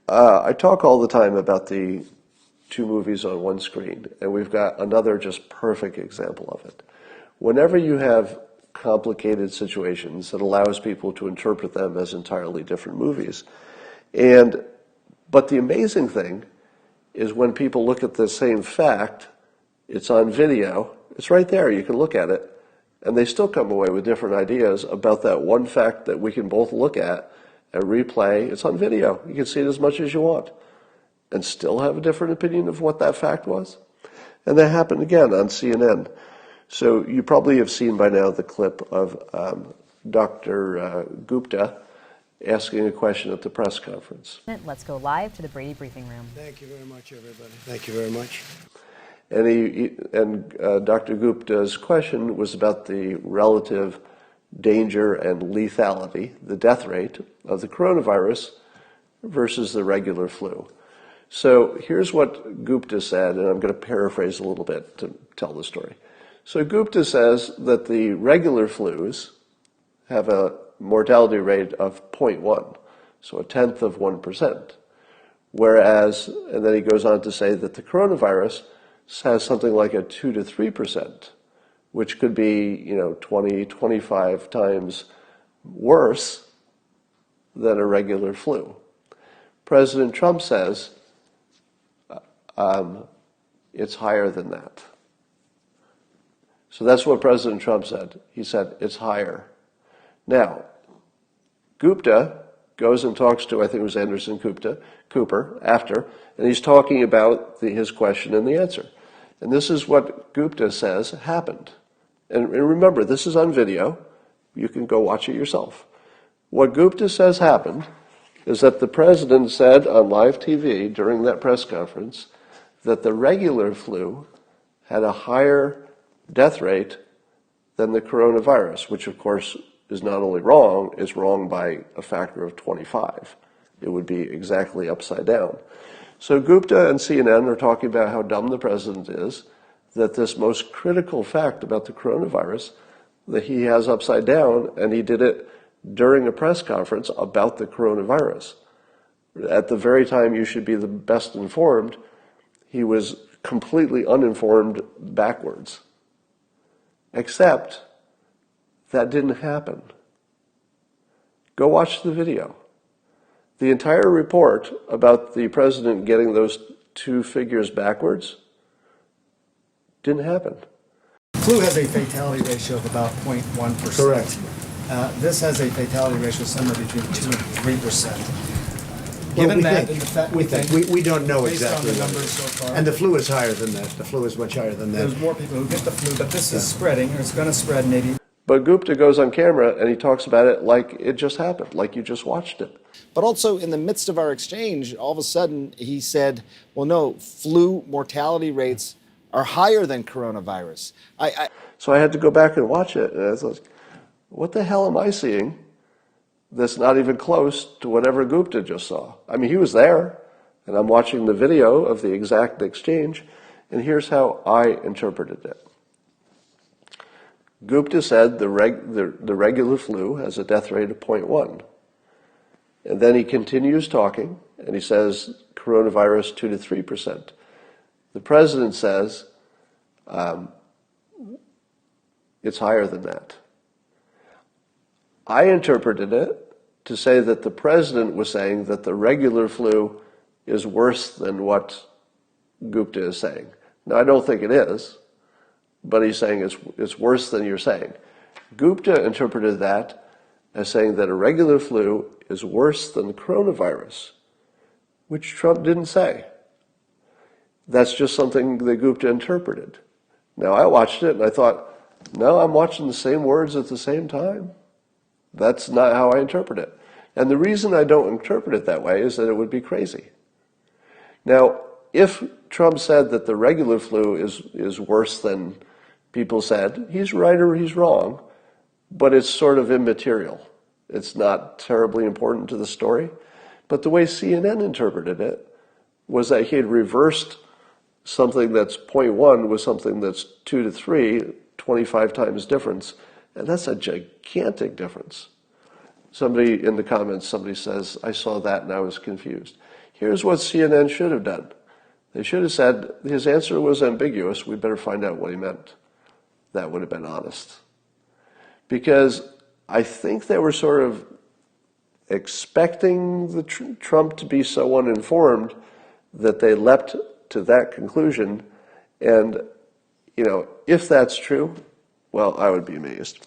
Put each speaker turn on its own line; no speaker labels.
I talk all the time about the two movies on one screen, and we've got another just perfect example of it. Whenever you have complicated situations that allows people to interpret them as entirely different movies, but the amazing thing is when people look at the same fact, it's on video, it's right there, you can look at it, and they still come away with different ideas about that one fact that we can both look at and replay. It's on video. You can see it as much as you want and still have a different opinion of what that fact was. And that happened again on CNN. So you probably have seen by now the clip of Dr. Gupta asking a question at the press conference.
Let's go live to the Brady briefing room.
Thank you very much, everybody. Thank you very much.
And Dr. Gupta's question was about the relative danger and lethality, the death rate of the coronavirus versus the regular flu. So here's what Gupta said, and I'm going to paraphrase a little bit to tell the story. So Gupta says that the regular flus have a mortality rate of 0.1, so 0.1%. Whereas, and then he goes on to say that the coronavirus has something like a 2 to 3%, which could be, 20, 25 times worse than a regular flu. President Trump says it's higher than that. So that's what President Trump said. He said it's higher. Now, Gupta goes and talks to, I think it was Anderson Cooper, after, and he's talking about his question and the answer. And this is what Gupta says happened. And remember, this is on video. You can go watch it yourself. What Gupta says happened is that the president said on live TV during that press conference that the regular flu had a higher death rate than the coronavirus, which of course is not only wrong, it's wrong by a factor of 25. It would be exactly upside down. So Gupta and CNN are talking about how dumb the president is, that this most critical fact about the coronavirus that he has upside down, and he did it during a press conference about the coronavirus. At the very time you should be the best informed, he was completely uninformed backwards. Except that didn't happen. Go watch the video. The entire report about the president getting those two figures backwards didn't happen.
Flu has a fatality ratio of about 0.1%.
Correct.
This has a fatality ratio somewhere between 2 and 3%.
Well,
Given that, and the fact
we don't know
based
exactly
on the
what it
numbers
is.
so far,
And the flu is higher than that. The flu is much higher than that.
there's more people who get the flu, but this is spreading, or it's going to spread maybe.
But Gupta goes on camera and he talks about it like it just happened, like you just watched it.
But also in the midst of our exchange, all of a sudden he said, well, no, flu mortality rates are higher than coronavirus.
So I had to go back and watch it, and I was like, what the hell am I seeing that's not even close to whatever Gupta just saw? I mean, he was there, and I'm watching the video of the exact exchange, and here's how I interpreted it. Gupta said the regular flu has a death rate of 0.1. And then he continues talking, and he says coronavirus 2 to 3%. The president says it's higher than that. I interpreted it to say that the president was saying that the regular flu is worse than what Gupta is saying. Now, I don't think it is, but he's saying it's worse than you're saying. Gupta interpreted that as saying that a regular flu is worse than the coronavirus, which Trump didn't say. That's just something that Gupta interpreted. Now, I watched it and I thought, no, I'm watching the same words at the same time. That's not how I interpret it. And the reason I don't interpret it that way is that it would be crazy. Now, if Trump said that the regular flu is worse than people said, he's right or he's wrong, but it's sort of immaterial. It's not terribly important to the story. But the way CNN interpreted it was that he had reversed something that's 0.1 with something that's 2 to 3, 25 times difference. And that's a gigantic difference. Somebody in the comments, somebody says, I saw that and I was confused. Here's what CNN should have done. They should have said, his answer was ambiguous, we better find out what he meant. That would have been honest. Because I think they were sort of expecting the Trump to be so uninformed that they leapt to that conclusion. And, if that's true, well, I would be amazed.